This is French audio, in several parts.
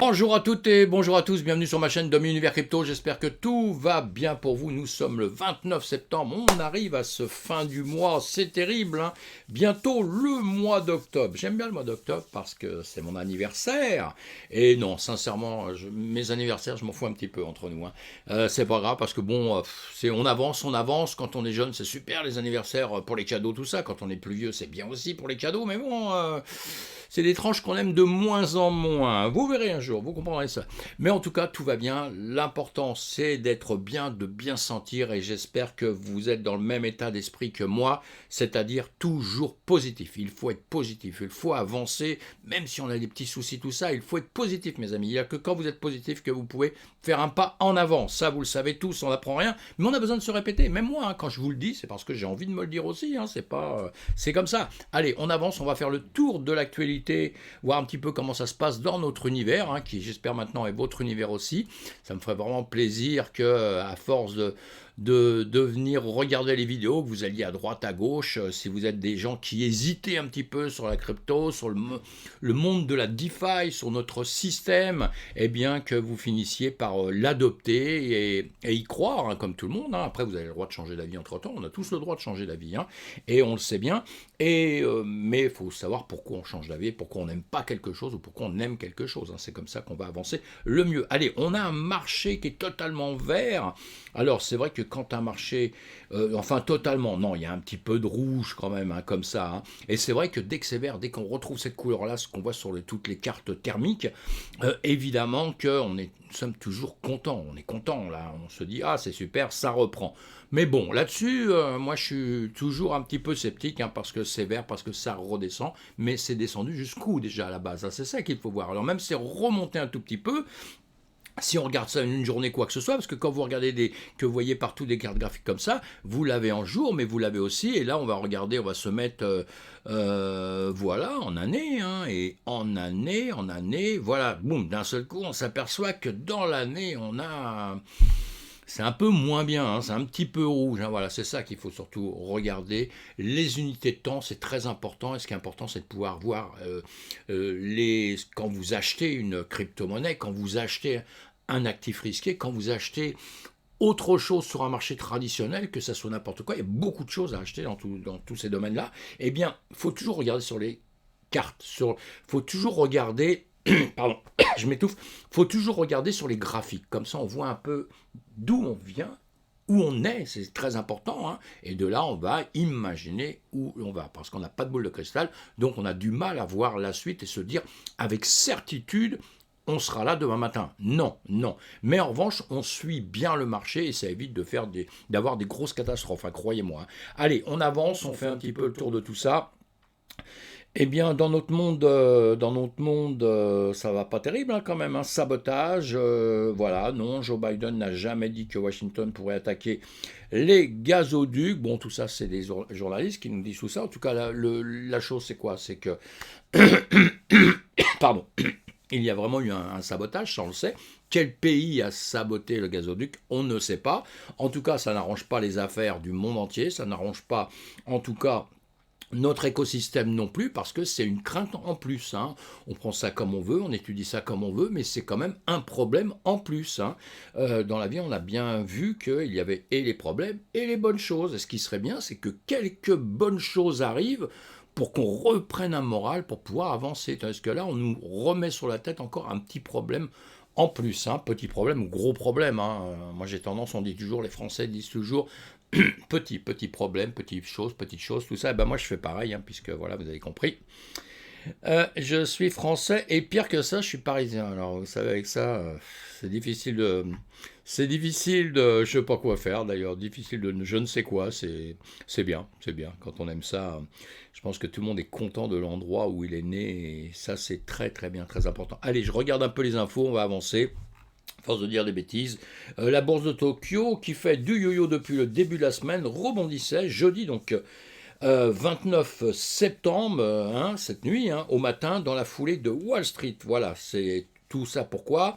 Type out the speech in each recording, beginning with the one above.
Bonjour à toutes et bonjour à tous, bienvenue sur ma chaîne Dom Univers Crypto, j'espère que tout va bien pour vous. Nous sommes le 29 septembre, on arrive à ce fin du mois, c'est terrible, hein. Bientôt le mois d'octobre. J'aime bien le mois d'octobre parce que c'est mon anniversaire. Et non, sincèrement, mes anniversaires, je m'en fous un petit peu entre nous, hein. C'est pas grave parce que bon, on avance, quand on est jeune c'est super les anniversaires pour les cadeaux, tout ça. Quand on est plus vieux c'est bien aussi pour les cadeaux, mais bon... c'est des tranches qu'on aime de moins en moins. Vous verrez un jour, vous comprendrez ça. Mais en tout cas, tout va bien. L'important, c'est d'être bien, de bien sentir. Et j'espère que vous êtes dans le même état d'esprit que moi, c'est-à-dire toujours positif. Il faut être positif, il faut avancer, même si on a des petits soucis, tout ça. Il faut être positif, mes amis. Il n'y a que quand vous êtes positif que vous pouvez faire un pas en avant. Ça, vous le savez tous, on n'apprend rien. Mais on a besoin de se répéter. Même moi, hein, quand je vous le dis, c'est parce que j'ai envie de me le dire aussi. Hein, c'est comme ça. Allez, on avance, on va faire le tour de l'actualité, voir un petit peu comment ça se passe dans notre univers, hein, qui j'espère maintenant est votre univers aussi. Ça me ferait vraiment plaisir que, à force de venir regarder les vidéos, que vous alliez à droite, à gauche, si vous êtes des gens qui hésitaient un petit peu sur la crypto, sur le monde de la DeFi, sur notre système, eh bien que vous finissiez par l'adopter et y croire, hein, comme tout le monde, hein. Après, vous avez le droit de changer d'avis entre-temps, on a tous le droit de changer d'avis, hein, et on le sait bien, mais il faut savoir pourquoi on change d'avis, pourquoi on n'aime pas quelque chose ou pourquoi on aime quelque chose, hein. C'est comme ça qu'on va avancer le mieux. Allez, on a un marché qui est totalement vert. Alors, c'est vrai que quand un marché, enfin totalement, non, il y a un petit peu de rouge quand même, hein, comme ça, hein. Et c'est vrai que dès que c'est vert, dès qu'on retrouve cette couleur-là, ce qu'on voit sur toutes les cartes thermiques, évidemment que nous sommes toujours contents. On est content là, on se dit ah c'est super, ça reprend. Mais bon, là-dessus, moi je suis toujours un petit peu sceptique, hein, parce que c'est vert, parce que ça redescend, mais c'est descendu jusqu'où déjà à la base, hein, c'est ça qu'il faut voir. Alors même c'est remonté un tout petit peu. Si on regarde ça une journée, quoi que ce soit, parce que quand vous regardez que vous voyez partout des cartes graphiques comme ça, vous l'avez en jour, mais vous l'avez aussi, et là on va regarder, on va se mettre, voilà, en année, hein, et en année, voilà, boum, d'un seul coup, on s'aperçoit que dans l'année, c'est un peu moins bien, hein, c'est un petit peu rouge, hein, voilà, c'est ça qu'il faut surtout regarder. Les unités de temps, c'est très important, et ce qui est important, c'est de pouvoir voir quand vous achetez une crypto-monnaie, quand vous achetez un actif risqué, quand vous achetez autre chose sur un marché traditionnel, que ça soit n'importe quoi, il y a beaucoup de choses à acheter dans tous ces domaines-là, eh bien, il faut toujours regarder sur les cartes, faut toujours regarder, pardon, je m'étouffe, faut toujours regarder sur les graphiques, comme ça on voit un peu d'où on vient, où on est, c'est très important, hein, et de là on va imaginer où on va, parce qu'on n'a pas de boule de cristal, donc on a du mal à voir la suite et se dire avec certitude on sera là demain matin. Non, non. Mais en revanche, on suit bien le marché et ça évite d'avoir des grosses catastrophes, hein, croyez-moi, hein. Allez, on avance, on fait un petit peu le tour de tout ça. Eh bien, dans notre monde, ça va pas terrible, hein, quand même, hein. Sabotage, voilà, non, Joe Biden n'a jamais dit que Washington pourrait attaquer les gazoducs. Bon, tout ça, c'est des journalistes qui nous disent tout ça. En tout cas, la chose, c'est quoi? C'est que, pardon, il y a vraiment eu un sabotage, ça on le sait. Quel pays a saboté le gazoduc? On ne sait pas. En tout cas, ça n'arrange pas les affaires du monde entier, ça n'arrange pas, en tout cas, notre écosystème non plus, parce que c'est une crainte en plus, hein. On prend ça comme on veut, on étudie ça comme on veut, mais c'est quand même un problème en plus, hein. Dans la vie, on a bien vu qu'il y avait et les problèmes et les bonnes choses. Et ce qui serait bien, c'est que quelques bonnes choses arrivent pour qu'on reprenne un moral pour pouvoir avancer. Parce que là, on nous remet sur la tête encore un petit problème en plus, hein. Petit problème ou gros problème, hein. Moi j'ai tendance, on dit toujours, les Français disent toujours petit problème, petite chose, tout ça. Et ben moi je fais pareil, hein, puisque voilà, vous avez compris. Je suis français et pire que ça, je suis parisien. Alors vous savez, avec ça, c'est difficile de, je sais pas quoi faire d'ailleurs, difficile de, je ne sais quoi. C'est bien, quand on aime ça. Je pense que tout le monde est content de l'endroit où il est né et ça c'est très très bien, très important. Allez, je regarde un peu les infos, on va avancer. Force de dire des bêtises. La bourse de Tokyo, qui fait du yo-yo depuis le début de la semaine, rebondissait jeudi, donc 29 septembre, hein, cette nuit, hein, au matin, dans la foulée de Wall Street. Voilà, c'est tout ça pourquoi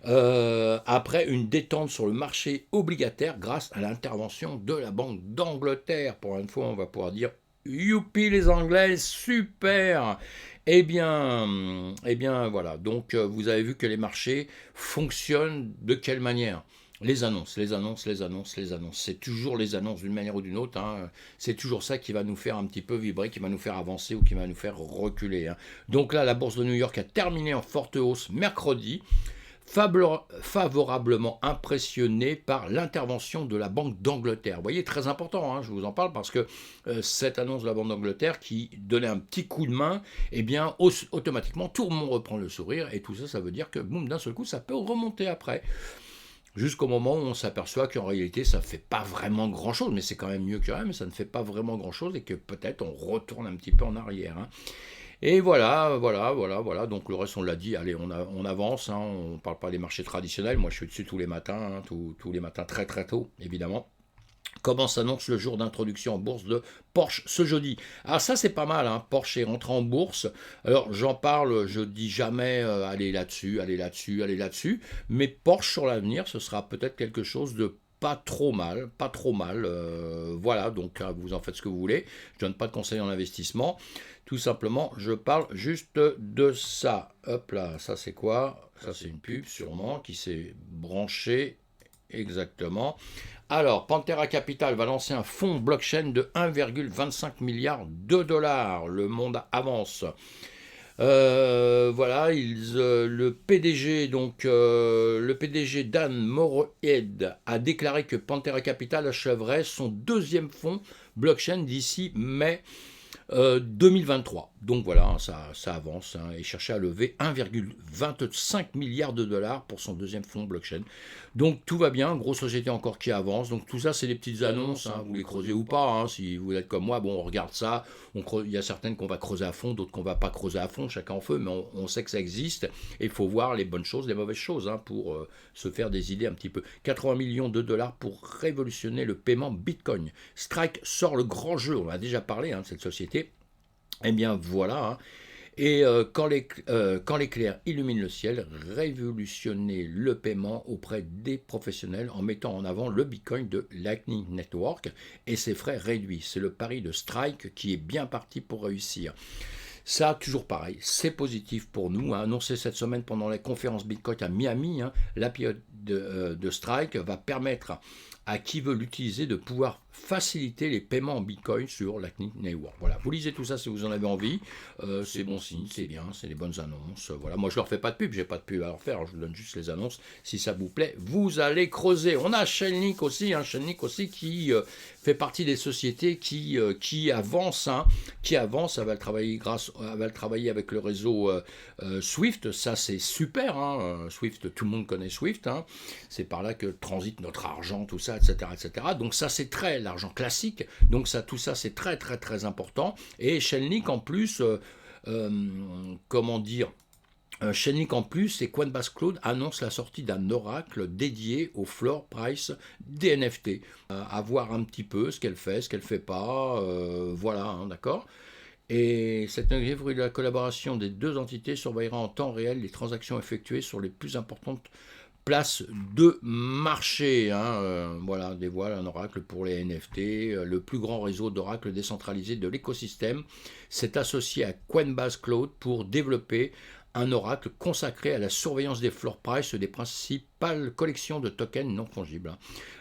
après une détente sur le marché obligataire grâce à l'intervention de la Banque d'Angleterre. Pour une fois, on va pouvoir dire youpi les Anglais, super. Voilà. Donc, vous avez vu que les marchés fonctionnent de quelle manière? Les annonces, les annonces, les annonces, les annonces. C'est toujours les annonces d'une manière ou d'une autre, hein. C'est toujours ça qui va nous faire un petit peu vibrer, qui va nous faire avancer ou qui va nous faire reculer, hein. Donc là, la bourse de New York a terminé en forte hausse mercredi, favorablement impressionné par l'intervention de la Banque d'Angleterre. Vous voyez, très important, hein, je vous en parle parce que cette annonce de la Banque d'Angleterre qui donnait un petit coup de main, eh bien, automatiquement, tout le monde reprend le sourire et tout ça, ça veut dire que, boum, d'un seul coup, ça peut remonter après. Jusqu'au moment où on s'aperçoit qu'en réalité, ça ne fait pas vraiment grand-chose, mais c'est quand même mieux que rien, mais ça ne fait pas vraiment grand-chose et que peut-être on retourne un petit peu en arrière, hein. Et voilà. Donc le reste, on l'a dit, allez, on avance, hein, on ne parle pas des marchés traditionnels. Moi, je suis dessus tous les matins, hein, tous les matins très très tôt, évidemment. Comment s'annonce le jour d'introduction en bourse de Porsche ce jeudi? Alors ça c'est pas mal, hein. Porsche est rentré en bourse. Alors j'en parle, je dis jamais allez là-dessus, allez là-dessus, allez là-dessus. Mais Porsche sur l'avenir, ce sera peut-être quelque chose de pas trop mal, pas trop mal. Voilà, donc vous en faites ce que vous voulez. Je donne pas de conseils en investissement. Tout simplement, je parle juste de ça. Hop là, ça c'est quoi? Ça c'est une pub sûrement qui s'est branchée exactement. Alors, Pantera Capital va lancer un fonds blockchain de 1,25 milliard de dollars. Le monde avance. Voilà, le PDG, le PDG Dan Morehead a déclaré que Pantera Capital achèverait son deuxième fonds blockchain d'ici mai 2023. Donc voilà, hein, ça avance, hein, et cherchait à lever 1,25 milliard de dollars pour son deuxième fonds blockchain. Donc tout va bien, grosse société encore qui avance. Donc tout ça, c'est des petites annonces, hein, vous les creusez ou pas, hein, si vous êtes comme moi, bon, on regarde ça, il y a certaines qu'on va creuser à fond, d'autres qu'on va pas creuser à fond, chacun en feu, mais on sait que ça existe, et il faut voir les bonnes choses, les mauvaises choses, hein, pour se faire des idées un petit peu. 80 millions de dollars pour révolutionner le paiement Bitcoin. Strike sort le grand jeu, on a déjà parlé, hein, de cette société. Eh bien voilà, hein. Et quand l'éclair illumine le ciel, révolutionner le paiement auprès des professionnels en mettant en avant le Bitcoin de Lightning Network et ses frais réduits. C'est le pari de Strike qui est bien parti pour réussir. Ça, toujours pareil, c'est positif pour nous, hein. Annoncé cette semaine pendant la conférence Bitcoin à Miami, hein, l'API de Strike va permettre à qui veut l'utiliser de pouvoir faciliter les paiements en Bitcoin sur Lightning Network. Voilà, vous lisez tout ça si vous en avez envie, c'est bon signe, c'est bien, c'est des bonnes annonces. Voilà, moi je leur fais pas de pub, j'ai pas de pub à leur faire, je vous donne juste les annonces. Si ça vous plaît, vous allez creuser. On a Chainlink aussi, hein, Chainlink aussi qui fait partie des sociétés qui avancent, hein, elle va travailler avec le réseau Swift, ça c'est super, hein. Swift, tout le monde connaît Swift, hein. C'est par là que transite notre argent, tout ça, etc., etc. Donc ça c'est l'argent classique, donc tout ça c'est très très très important. Et Chainlink en plus, comment dire, Chainlink en plus et Coinbase Cloud annonce la sortie d'un oracle dédié au floor price des NFT. À voir un petit peu ce qu'elle fait pas, voilà, hein, d'accord. Et cette fruit de la collaboration des deux entités surveillera en temps réel les transactions effectuées sur les plus importantes places de marché, hein. Voilà, dévoile un oracle pour les NFT. Le plus grand réseau d'oracles décentralisés de l'écosystème s'est associé à Coinbase Cloud pour développer un oracle consacré à la surveillance des floor price des principales collections de tokens non fongibles.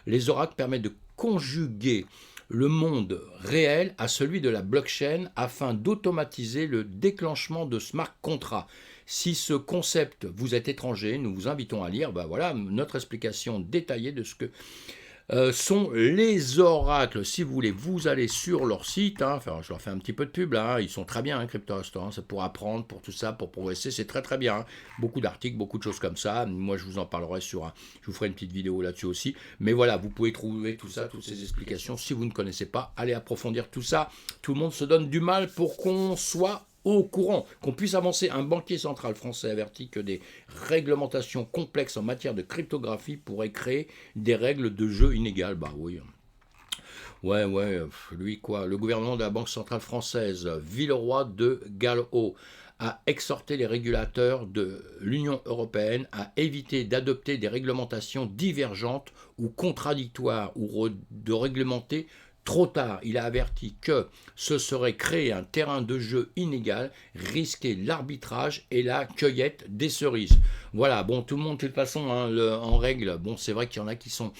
Les oracles permettent de conjuguer le monde réel à celui de la blockchain afin d'automatiser le déclenchement de smart contracts. Si ce concept vous est étranger, nous vous invitons à lire voilà, notre explication détaillée de ce que sont les oracles. Si vous voulez, vous allez sur leur site, hein, enfin, je leur fais un petit peu de pub là, hein, ils sont très bien, hein, CryptoHost, hein, c'est pour apprendre, pour tout ça, pour progresser, c'est très très bien, hein. Beaucoup d'articles, beaucoup de choses comme ça. Moi je vous en parlerai je vous ferai une petite vidéo là-dessus aussi, mais voilà, vous pouvez trouver tout ça, toutes ces explications. Si vous ne connaissez pas, allez approfondir tout ça. Tout le monde se donne du mal pour qu'on soit au courant, qu'on puisse avancer. Un banquier central français avertit que des réglementations complexes en matière de cryptographie pourraient créer des règles de jeu inégales. Bah oui. Ouais, lui quoi. Le gouvernement de la Banque centrale française, Villeroy de Galhau, a exhorté les régulateurs de l'Union européenne à éviter d'adopter des réglementations divergentes ou contradictoires ou de réglementer trop tard. Il a averti que ce serait créer un terrain de jeu inégal, risquer l'arbitrage et la cueillette des cerises. Voilà, bon, tout le monde, de toute façon, hein, en règle, bon, c'est vrai qu'il y en a qui sont...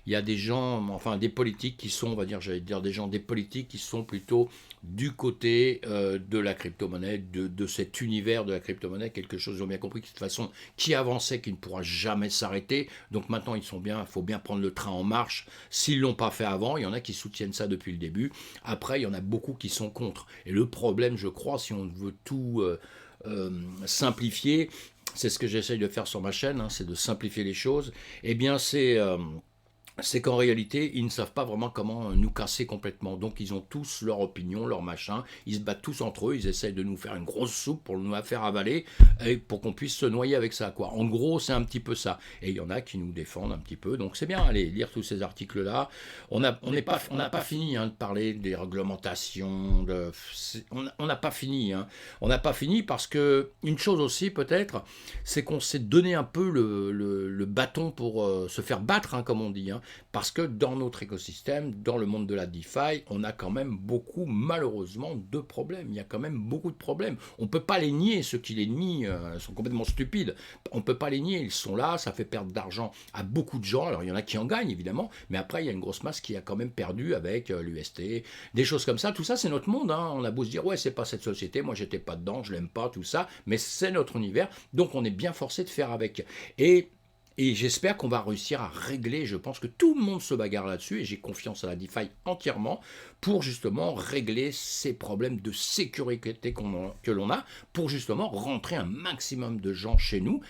Il y a des gens, enfin des politiques qui sont, on va dire, j'allais dire des politiques qui sont plutôt du côté de la crypto-monnaie, de cet univers de la crypto-monnaie, quelque chose, ils ont bien compris, de toute façon, qui avançait, qui ne pourra jamais s'arrêter. Donc maintenant, il faut bien prendre le train en marche. S'ils ne l'ont pas fait avant, il y en a qui soutiennent ça depuis le début. Après, il y en a beaucoup qui sont contre. Et le problème, je crois, si on veut tout simplifier, c'est ce que j'essaye de faire sur ma chaîne, hein, c'est de simplifier les choses, eh bien c'est qu'en réalité, ils ne savent pas vraiment comment nous casser complètement. Donc ils ont tous leur opinion, leur machin, ils se battent tous entre eux, ils essayent de nous faire une grosse soupe pour nous la faire avaler, et pour qu'on puisse se noyer avec ça, quoi. En gros, c'est un petit peu ça. Et il y en a qui nous défendent un petit peu, donc c'est bien, allez, lire tous ces articles-là. On n'a pas fini hein, de parler des réglementations, on n'a pas fini. Hein. On n'a pas fini parce que, une chose aussi peut-être, c'est qu'on s'est donné un peu le bâton pour se faire battre, hein, comme on dit. Hein. Parce que dans notre écosystème, dans le monde de la DeFi, on a quand même beaucoup, malheureusement, de problèmes. Il y a quand même beaucoup de problèmes. On ne peut pas les nier, ceux qui les nient sont complètement stupides. On ne peut pas les nier, ils sont là, ça fait perdre d'argent à beaucoup de gens. Alors il y en a qui en gagnent, évidemment, mais après il y a une grosse masse qui a quand même perdu avec l'UST, des choses comme ça. Tout ça, c'est notre monde. Hein. On a beau se dire, ouais, c'est pas cette société, moi j'étais pas dedans, je l'aime pas, tout ça, mais c'est notre univers, donc on est bien forcé de faire avec. Et j'espère qu'on va réussir à régler, je pense que tout le monde se bagarre là-dessus, et j'ai confiance à la DeFi entièrement, pour justement régler ces problèmes de sécurité que l'on a, pour justement rentrer un maximum de gens chez nous,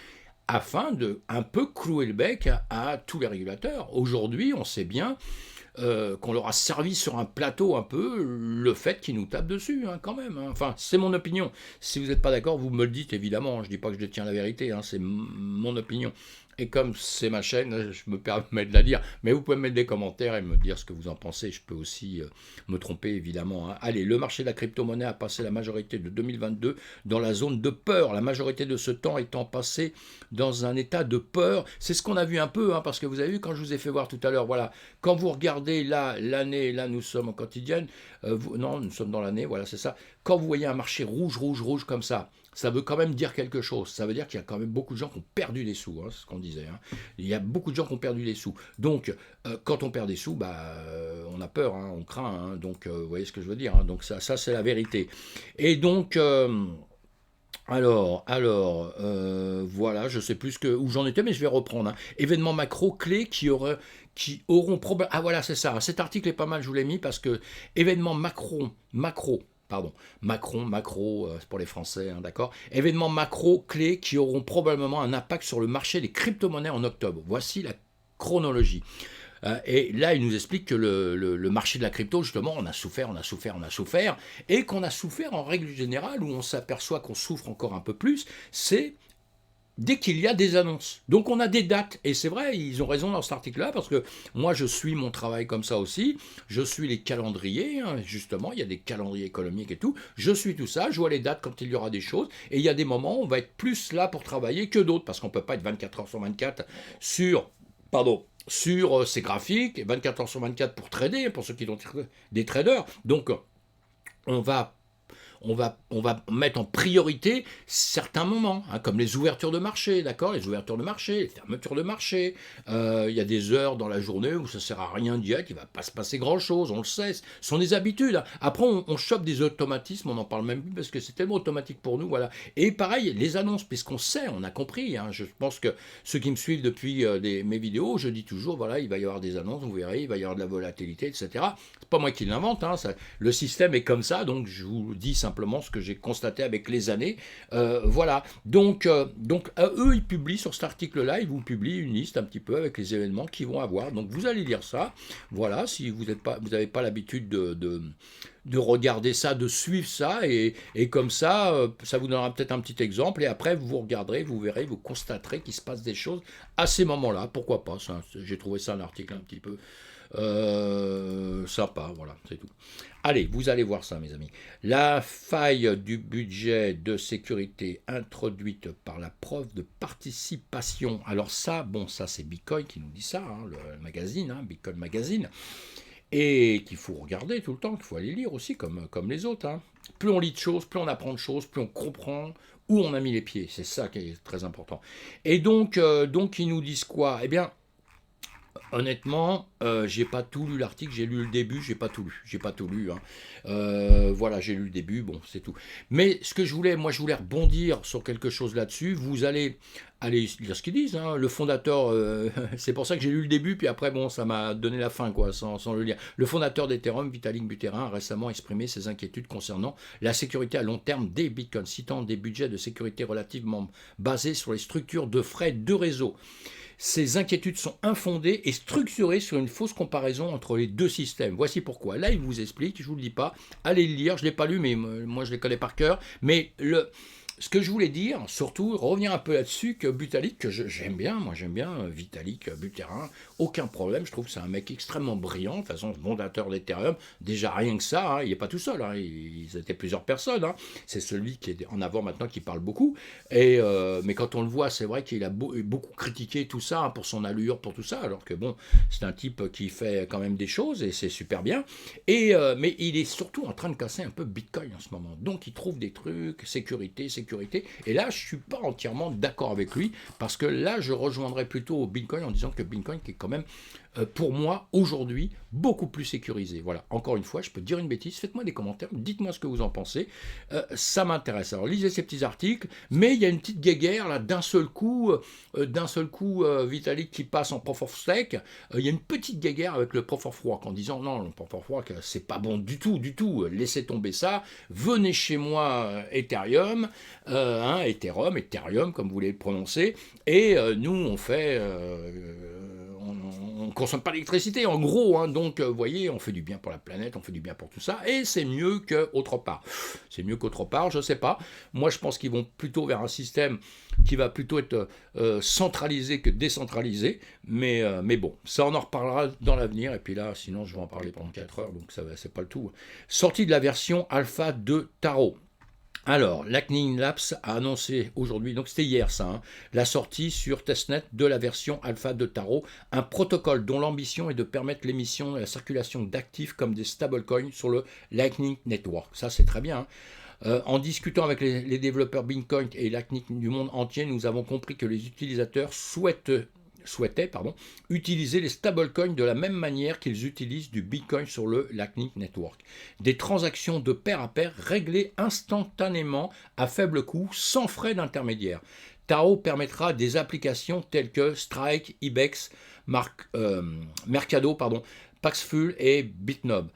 afin de un peu clouer le bec à tous les régulateurs. Aujourd'hui, on sait bien qu'on leur a servi sur un plateau un peu le fait qu'ils nous tapent dessus, hein, quand même. Hein. Enfin, c'est mon opinion. Si vous n'êtes pas d'accord, vous me le dites, évidemment. Je ne dis pas que je détiens la vérité, hein, c'est mon opinion. Et comme c'est ma chaîne, je me permets de la dire. Mais vous pouvez mettre des commentaires et me dire ce que vous en pensez. Je peux aussi me tromper, évidemment. Hein. Allez, le marché de la crypto-monnaie a passé la majorité de 2022 dans la zone de peur. La majorité de ce temps étant passé dans un état de peur. C'est ce qu'on a vu un peu, hein, parce que vous avez vu quand je vous ai fait voir tout à l'heure, voilà, quand vous regardez là, l'année, là nous sommes en quotidienne, non, nous sommes dans l'année, voilà, c'est ça. Quand vous voyez un marché rouge, rouge, rouge comme ça veut quand même dire quelque chose. Ça veut dire qu'il y a quand même beaucoup de gens qui ont perdu des sous, hein, c'est ce qu'on disait. Hein. Il y a beaucoup de gens qui ont perdu des sous. Donc, quand on perd des sous, on a peur, hein, on craint. Hein. Donc, vous voyez ce que je veux dire. Hein. Donc, ça c'est la vérité. Et donc... voilà, je sais plus où j'en étais, mais je vais reprendre. Hein. Événements macro clés qui auront probablement... Ah voilà, c'est ça. Cet article est pas mal, je vous l'ai mis, parce que événements macro, macro, c'est pour les Français, hein, d'accord. Événements macro clés qui auront probablement un impact sur le marché des crypto-monnaies en octobre. Voici la chronologie. Et là, il nous explique que le marché de la crypto, justement, on a souffert, et qu'on a souffert en règle générale, où on s'aperçoit qu'on souffre encore un peu plus, c'est dès qu'il y a des annonces. Donc on a des dates, et c'est vrai, ils ont raison dans cet article-là, parce que moi je suis mon travail comme ça aussi, je suis les calendriers, hein, justement, il y a des calendriers économiques et tout, je suis tout ça, je vois les dates quand il y aura des choses, et il y a des moments où on va être plus là pour travailler que d'autres, parce qu'on ne peut pas être 24 heures sur 24 sur ces graphiques, et 24 heures sur 24 pour trader, pour ceux qui sont des traders. Donc, on va mettre en priorité certains moments, hein, comme les ouvertures de marché, d'accord, les ouvertures de marché, les fermetures de marché. Il y a des heures dans la journée où ça ne sert à rien d'y être, il ne va pas se passer grand-chose, on le sait, ce sont des habitudes. Hein. Après, on chope des automatismes, on n'en parle même plus parce que c'est tellement automatique pour nous, voilà. Et pareil, les annonces, puisqu'on sait, on a compris, hein, je pense que ceux qui me suivent depuis mes vidéos, je dis toujours, voilà, il va y avoir des annonces, vous verrez, il va y avoir de la volatilité, etc. C'est pas moi qui l'invente, hein, le système est comme ça, donc je vous dis simplement ce que j'ai constaté avec les années. Voilà. Donc eux, ils publient sur cet article-là, ils vous publient une liste un petit peu avec les événements qu'ils vont avoir. Donc vous allez lire ça. Voilà, si vous n'avez pas l'habitude de regarder ça, de suivre ça, et comme ça, ça vous donnera peut-être un petit exemple, et après vous regarderez, vous verrez, vous constaterez qu'il se passe des choses à ces moments-là. Pourquoi pas, j'ai trouvé ça un article un petit peu sympa, voilà, c'est tout. Allez, vous allez voir ça, mes amis. La faille du budget de sécurité introduite par la preuve de participation. Alors ça, bon, ça c'est Bitcoin qui nous dit ça, hein, le magazine, hein, Bitcoin Magazine. et qu'il faut regarder tout le temps, qu'il faut aller lire aussi comme les autres. Hein. Plus on lit de choses, plus on apprend de choses, plus on comprend où on a mis les pieds. C'est ça qui est très important. Et donc ils nous disent quoi? Eh bien, honnêtement, j'ai pas tout lu l'article, j'ai lu le début, j'ai pas tout lu. Hein. Voilà, j'ai lu le début, bon, c'est tout. Mais ce que je voulais rebondir sur quelque chose là-dessus. Vous allez lire ce qu'ils disent. Hein. Le fondateur, c'est pour ça que j'ai lu le début, puis après, bon, ça m'a donné la fin, quoi, sans le lire. Le fondateur d'Ethereum, Vitalik Buterin, a récemment exprimé ses inquiétudes concernant la sécurité à long terme des bitcoins, citant des budgets de sécurité relativement basés sur les structures de frais de réseau. Ces inquiétudes sont infondées et structurées sur une fausse comparaison entre les deux systèmes. Voici pourquoi. Là, il vous explique, je ne vous le dis pas, allez le lire, je ne l'ai pas lu, mais moi je les connais par cœur. Mais ce que je voulais dire, surtout, revenir un peu là-dessus, que Vitalik, que j'aime bien, moi j'aime bien Vitalik Buterin, aucun problème, je trouve que c'est un mec extrêmement brillant, de toute façon, fondateur d'Ethereum, déjà rien que ça, hein, il n'est pas tout seul, hein, ils étaient plusieurs personnes, hein, c'est celui qui est en avant maintenant qui parle beaucoup, mais quand on le voit, c'est vrai qu'il a beaucoup critiqué tout ça, hein, pour son allure, pour tout ça, alors que bon, c'est un type qui fait quand même des choses, et c'est super bien, mais il est surtout en train de casser un peu Bitcoin en ce moment, donc il trouve des trucs, sécurité, et là, je ne suis pas entièrement d'accord avec lui, parce que là, je rejoindrais plutôt au Bitcoin en disant que Bitcoin est quand même, pour moi, aujourd'hui, beaucoup plus sécurisé. Voilà, encore une fois, je peux dire une bêtise, faites-moi des commentaires, dites-moi ce que vous en pensez, ça m'intéresse. Alors, lisez ces petits articles, mais il y a une petite guéguerre, là, d'un seul coup, Vitalik qui passe en Proof of Stake, il y a une petite guéguerre avec le Proof of Work, en disant, non, le Proof of Work, c'est pas bon du tout, laissez tomber ça, venez chez moi, Ethereum, Ethereum, comme vous voulez le prononcer, et nous, on fait... on ne consomme pas d'électricité, en gros, hein, donc vous voyez, on fait du bien pour la planète, on fait du bien pour tout ça, et c'est mieux qu'autre part. C'est mieux qu'autre part, je ne sais pas. Moi, je pense qu'ils vont plutôt vers un système qui va plutôt être centralisé que décentralisé, mais bon, ça on en reparlera dans l'avenir, et puis là, sinon je vais en parler pendant 4 heures, donc c'est pas le tout. Sortie de la version alpha de Taro. Alors, Lightning Labs a annoncé aujourd'hui, donc c'était hier ça, hein, la sortie sur testnet de la version alpha de Taro, un protocole dont l'ambition est de permettre l'émission et la circulation d'actifs comme des stablecoins sur le Lightning Network. Ça c'est très bien. Hein. En discutant avec les développeurs Bitcoin et Lightning du monde entier, nous avons compris que les utilisateurs souhaitaient utiliser les stablecoins de la même manière qu'ils utilisent du Bitcoin sur le Lightning Network. Des transactions de pair à pair réglées instantanément à faible coût, sans frais d'intermédiaire. Taro permettra des applications telles que Strike, Ibex, Mercado, Paxful et Bitnob,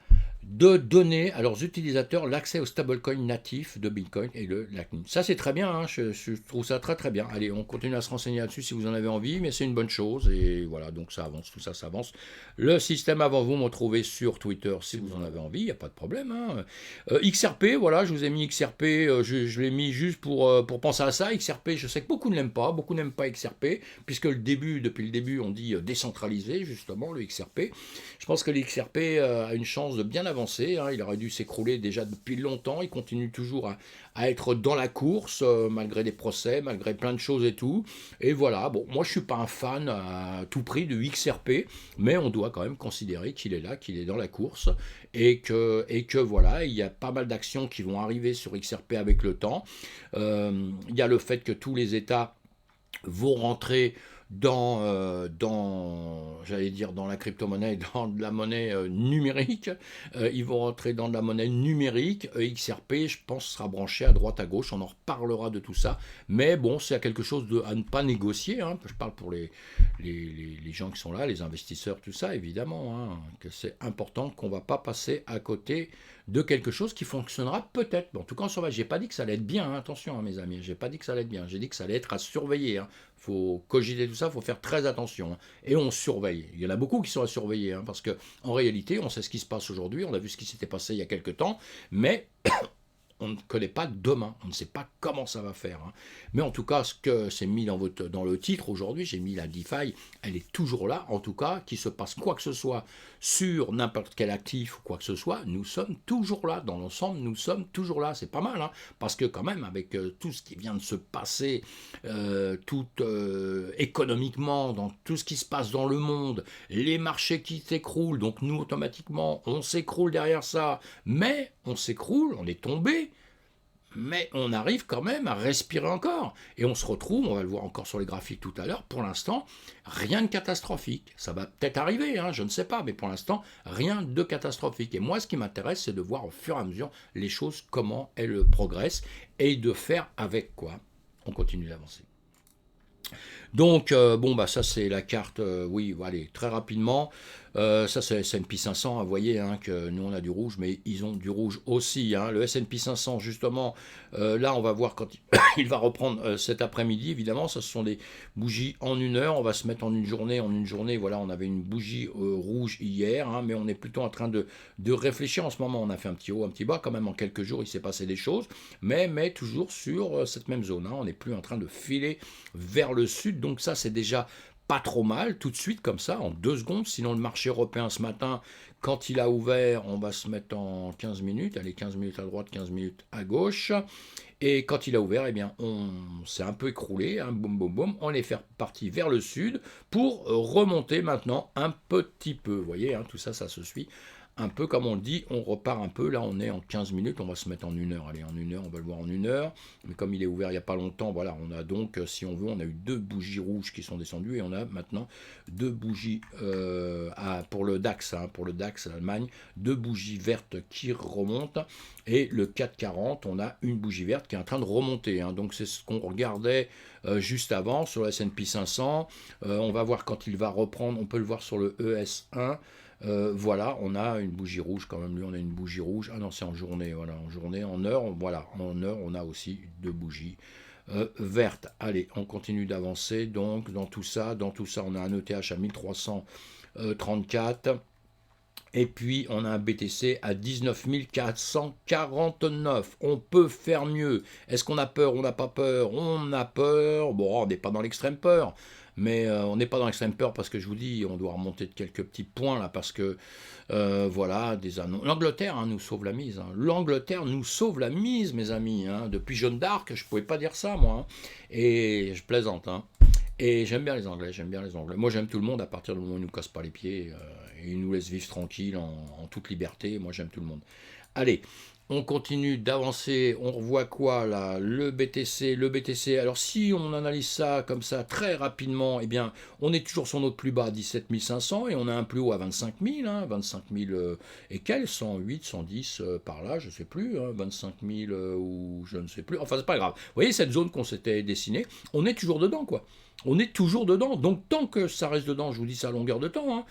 de donner à leurs utilisateurs l'accès au stablecoin natif de Bitcoin et le Lightning. Ça c'est très bien, hein, je trouve ça très très bien. Allez, on continue à se renseigner là-dessus si vous en avez envie, mais c'est une bonne chose, et voilà, donc ça avance, tout ça, ça avance. Le système avant vous, m'en trouvez sur Twitter si vous en avez envie, il n'y a pas de problème. Hein. XRP, voilà, je vous ai mis XRP, je l'ai mis juste pour penser à ça. XRP, je sais que beaucoup n'aiment pas XRP, puisque depuis le début, on dit décentralisé, justement, le XRP. Je pense que le XRP a une chance de bien avancer. Hein, il aurait dû s'écrouler déjà depuis longtemps, il continue toujours à être dans la course, malgré des procès, malgré plein de choses et tout, et voilà, bon, moi je suis pas un fan à tout prix de XRP, mais on doit quand même considérer qu'il est là, qu'il est dans la course, et que voilà, il y a pas mal d'actions qui vont arriver sur XRP avec le temps. Il y a le fait que tous les États vont rentrer j'allais dire dans la crypto-monnaie, dans de la monnaie numérique. Ils vont rentrer dans de la monnaie numérique. XRP, je pense, sera branché à droite, à gauche. On en reparlera de tout ça. Mais bon, c'est quelque chose à ne pas négocier. Hein. Je parle pour les gens qui sont là, les investisseurs, tout ça, évidemment. Hein, que c'est important qu'on ne va pas passer à côté de quelque chose qui fonctionnera peut-être. Bon, en tout cas, on surveille. J'ai pas dit que ça allait être bien, hein, attention, hein, mes amis. J'ai pas dit que ça allait être bien. J'ai dit que ça allait être à surveiller. Hein. Faut cogiter tout ça, il faut faire très attention. Hein. Et on surveille. Il y en a beaucoup qui sont à surveiller, hein, parce qu'en réalité, on sait ce qui se passe aujourd'hui, on a vu ce qui s'était passé il y a quelques temps, mais on ne connaît pas demain, on ne sait pas comment ça va faire. Hein. Mais en tout cas, ce que c'est mis dans le titre aujourd'hui, j'ai mis la DeFi, elle est toujours là, en tout cas, qu'il se passe quoi que ce soit sur n'importe quel actif ou quoi que ce soit, nous sommes toujours là, dans l'ensemble, nous sommes toujours là, c'est pas mal, hein, parce que quand même, avec tout ce qui vient de se passer, économiquement, dans tout ce qui se passe dans le monde, les marchés qui s'écroulent, donc nous, automatiquement, on s'écroule derrière ça, mais on s'écroule, on est tombé, mais on arrive quand même à respirer encore. Et on se retrouve, on va le voir encore sur les graphiques tout à l'heure, pour l'instant, rien de catastrophique. Ça va peut-être arriver, hein, je ne sais pas, mais pour l'instant, rien de catastrophique. Et moi, ce qui m'intéresse, c'est de voir au fur et à mesure les choses, comment elles progressent, et de faire avec quoi. On continue d'avancer. Donc, ça c'est la carte, oui, allez, très rapidement. Ça c'est le S&P 500, vous voyez hein, que nous on a du rouge, mais ils ont du rouge aussi. Hein. Le S&P 500, justement, là on va voir quand il va reprendre cet après-midi, évidemment, ça ce sont des bougies en 1 heure, on va se mettre en une journée, voilà, on avait une bougie rouge hier, hein, mais on est plutôt en train de réfléchir en ce moment, on a fait un petit haut, un petit bas, quand même en quelques jours il s'est passé des choses, mais toujours sur cette même zone, hein, on n'est plus en train de filer vers le sud, donc ça c'est déjà pas trop mal, tout de suite comme ça, en 2 secondes, sinon le marché européen ce matin, quand il a ouvert, on va se mettre en 15 minutes, allez 15 minutes à droite, 15 minutes à gauche, et quand il a ouvert, eh bien, on s'est un peu écroulé, hein, boum boum boum, on est parti vers le sud pour remonter maintenant un petit peu, vous voyez, hein, tout ça, ça se suit. Un peu comme on le dit, on repart un peu, là on est en 15 minutes, on va se mettre en 1 heure, allez en 1 heure, on va le voir en 1 heure, mais comme il est ouvert il n'y a pas longtemps, voilà, on a donc, si on veut, on a eu 2 bougies rouges qui sont descendues, et on a maintenant 2 bougies, pour le DAX, hein, pour le DAX Allemagne, 2 bougies vertes qui remontent, et le 440, on a une bougie verte qui est en train de remonter, hein, donc c'est ce qu'on regardait juste avant sur le S&P 500, on va voir quand il va reprendre, on peut le voir sur le ES1, voilà, on a une bougie rouge quand même, lui on a une bougie rouge, ah non c'est en journée, voilà, en journée, en heure, voilà, en heure on a aussi 2 bougies vertes. Allez, on continue d'avancer, donc dans tout ça on a un ETH à 1334, et puis on a un BTC à 19 449. On peut faire mieux. Est-ce qu'on a peur? On n'a pas peur. On a peur. Bon, on n'est pas dans l'extrême peur. Mais on n'est pas dans l'extrême peur parce que je vous dis, on doit remonter de quelques petits points là parce que voilà, des annonces. L'Angleterre hein, nous sauve la mise. Hein. L'Angleterre nous sauve la mise, mes amis. Hein. Depuis Jeanne d'Arc, je ne pouvais pas dire ça, moi. Hein. Et je plaisante. Hein. Et j'aime bien les Anglais, Moi, j'aime tout le monde à partir du moment où ils ne nous cassent pas les pieds. Ils nous laissent vivre tranquille, en toute liberté. Moi, j'aime tout le monde. Allez, on continue d'avancer. On revoit quoi, là? Le BTC. Alors, si on analyse ça comme ça très rapidement, eh bien, on est toujours sur notre plus bas, 17 500, et on a un plus haut à 25 000, hein, 25 000 et quel 108, 110 par là, je ne sais plus, hein, 25 000 ou je ne sais plus. Enfin, c'est pas grave. Vous voyez cette zone qu'on s'était dessinée, on est toujours dedans, quoi. On est toujours dedans. Donc, tant que ça reste dedans, je vous dis ça à longueur de temps, hein,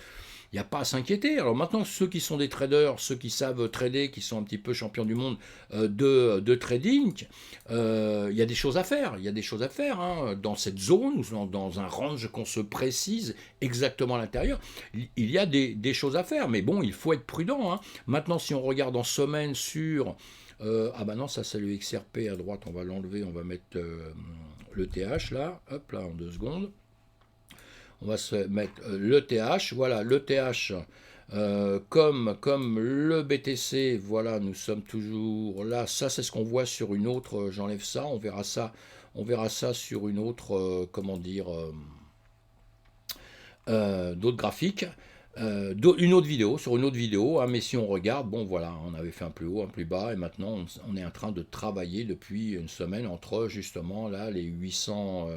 il n'y a pas à s'inquiéter. Alors maintenant, ceux qui sont des traders, ceux qui savent trader, qui sont un petit peu champions du monde de trading, il y a des choses à faire. Il y a des choses à faire hein, dans cette zone, dans un range qu'on se précise exactement à l'intérieur. Il y a des choses à faire. Mais bon, il faut être prudent. Hein. Maintenant, si on regarde en semaine sur... ah bah non, ça c'est le XRP à droite, on va l'enlever, on va mettre le TH là, hop là, en 2 secondes. On va se mettre le TH, voilà, le TH, comme le BTC, voilà, nous sommes toujours là, ça c'est ce qu'on voit sur une autre, j'enlève ça, on verra ça sur une autre, comment dire, d'autres graphiques, une autre vidéo, sur une autre vidéo, hein, mais si on regarde, bon voilà, on avait fait un plus haut, un plus bas, et maintenant on est en train de travailler depuis une semaine entre justement là les 800...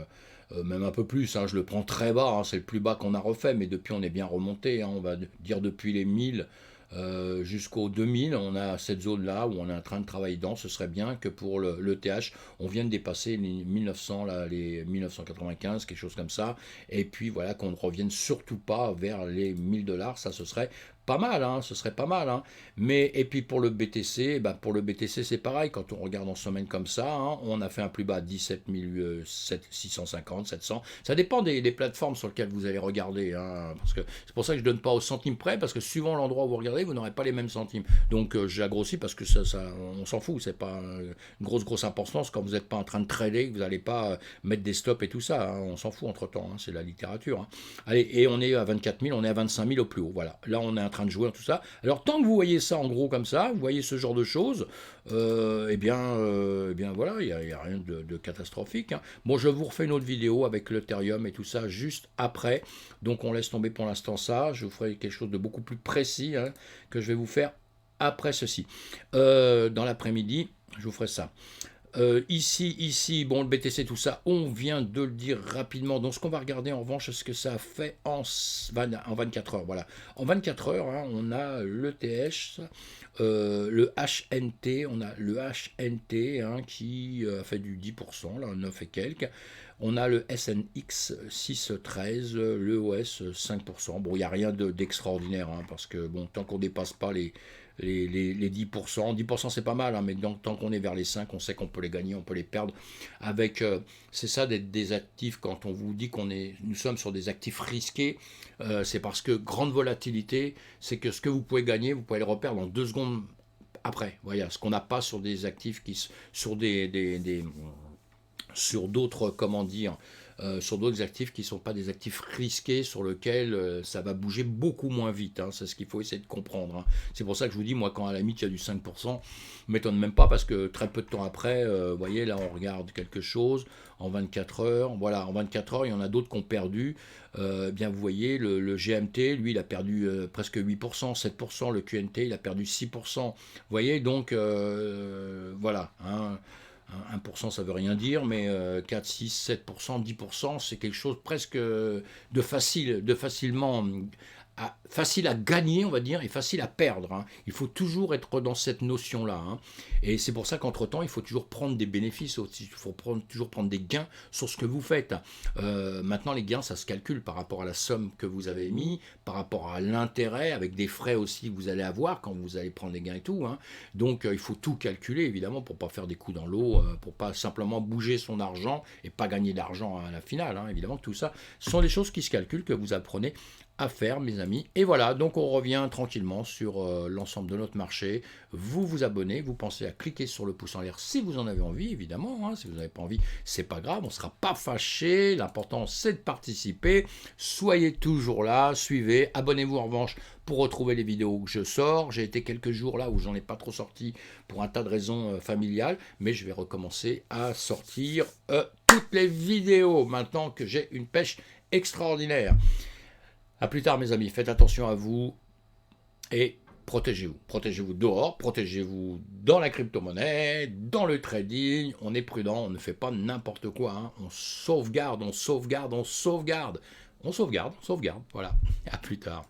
même un peu plus, hein, je le prends très bas, hein, c'est le plus bas qu'on a refait, mais depuis on est bien remonté, hein, on va dire depuis les 1000 jusqu'aux 2000, on a cette zone-là où on est en train de travailler dedans, ce serait bien que pour le TH, on vienne dépasser les 1900, là, les 1995, quelque chose comme ça, et puis voilà, qu'on ne revienne surtout pas vers les 1000 $, ça ce serait pas mal, hein, ce serait pas mal. Hein. Mais, et puis pour le BTC, pour le BTC c'est pareil, quand on regarde en semaine comme ça, hein, on a fait un plus bas à 17 650, 700. Ça dépend des plateformes sur lesquelles vous allez regarder. Hein, parce que c'est pour ça que je ne donne pas au centime près, parce que suivant l'endroit où vous regardez, vous n'aurez pas les mêmes centimes. Donc j'ai grossi parce que on s'en fout, c'est pas une grosse importance quand vous n'êtes pas en train de trader, que vous n'allez pas mettre des stops et tout ça. Hein, on s'en fout entre temps, hein, c'est la littérature. Hein. Allez, et on est à 24 000, on est à 25 000 au plus haut. Voilà, là on est en train de jouer tout ça. Alors tant que vous voyez ça en gros comme ça, vous voyez ce genre de choses, eh bien voilà, il n'y a rien de catastrophique. Hein. Bon, je vous refais une autre vidéo avec l'Ethereum et tout ça juste après. Donc on laisse tomber pour l'instant ça. Je vous ferai quelque chose de beaucoup plus précis hein, que je vais vous faire après ceci. Dans l'après-midi, je vous ferai ça. Ici, bon, le BTC, tout ça, on vient de le dire rapidement. Donc, ce qu'on va regarder en revanche, c'est ce que ça a fait en 24 heures. Voilà. En 24 heures, hein, on a l'ETH, le HNT, on a le HNT hein, qui a fait du 10%, là, 9 et quelques. On a le SNX 6,13, le OS 5%. Bon, il n'y a rien d'extraordinaire, hein, parce que bon, tant qu'on ne dépasse pas les 10%, 10% c'est pas mal, hein, mais tant qu'on est vers les 5, on sait qu'on peut les gagner, on peut les perdre. Avec, c'est ça d'être des actifs, quand on vous dit nous sommes sur des actifs risqués, c'est parce que grande volatilité, c'est que ce que vous pouvez gagner, vous pouvez le reperdre en 2 secondes après. Voilà, ce qu'on n'a pas sur des actifs sur d'autres, comment dire, sur d'autres actifs qui ne sont pas des actifs risqués, sur lesquels ça va bouger beaucoup moins vite. Hein, c'est ce qu'il faut essayer de comprendre. Hein. C'est pour ça que je vous dis, moi, quand à la limite il y a du 5%, je ne m'étonne même pas parce que très peu de temps après, vous voyez, là, on regarde quelque chose en 24 heures. Voilà, en 24 heures, il y en a d'autres qui ont perdu. Bien, vous voyez, le GMT, lui, il a perdu presque 8%, 7%. Le QNT, il a perdu 6%. Vous voyez, donc, voilà. Hein. 1%, ça veut rien dire, mais 4, 6, 7%, 10%, c'est quelque chose presque facile à gagner, on va dire, et facile à perdre. Hein. Il faut toujours être dans cette notion-là. Hein. Et c'est pour ça qu'entre-temps, il faut toujours prendre des bénéfices aussi. Il faut toujours prendre des gains sur ce que vous faites. Maintenant, les gains, ça se calcule par rapport à la somme que vous avez mis, par rapport à l'intérêt, avec des frais aussi que vous allez avoir quand vous allez prendre des gains et tout. Hein. Donc, il faut tout calculer, évidemment, pour ne pas faire des coups dans l'eau, pour ne pas simplement bouger son argent et pas gagner d'argent à la finale. Hein. Évidemment, tout ça, ce sont des choses qui se calculent, que vous apprenez à faire, mes amis. Et voilà, donc on revient tranquillement sur l'ensemble de notre marché. Vous vous abonnez, vous pensez à cliquer sur le pouce en l'air si vous en avez envie, évidemment. Hein. Si vous n'avez pas envie, c'est pas grave, on ne sera pas fâché. L'important, c'est de participer. Soyez toujours là, suivez. Abonnez-vous en revanche pour retrouver les vidéos que je sors. J'ai été quelques jours là où j'en ai pas trop sorti pour un tas de raisons familiales, mais je vais recommencer à sortir toutes les vidéos maintenant que j'ai une pêche extraordinaire. A plus tard, mes amis. Faites attention à vous et protégez-vous. Protégez-vous dehors, protégez-vous dans la crypto-monnaie, dans le trading. On est prudent, on ne fait pas n'importe quoi. Hein. On sauvegarde, on sauvegarde, on sauvegarde. On sauvegarde, on sauvegarde. Voilà. À plus tard.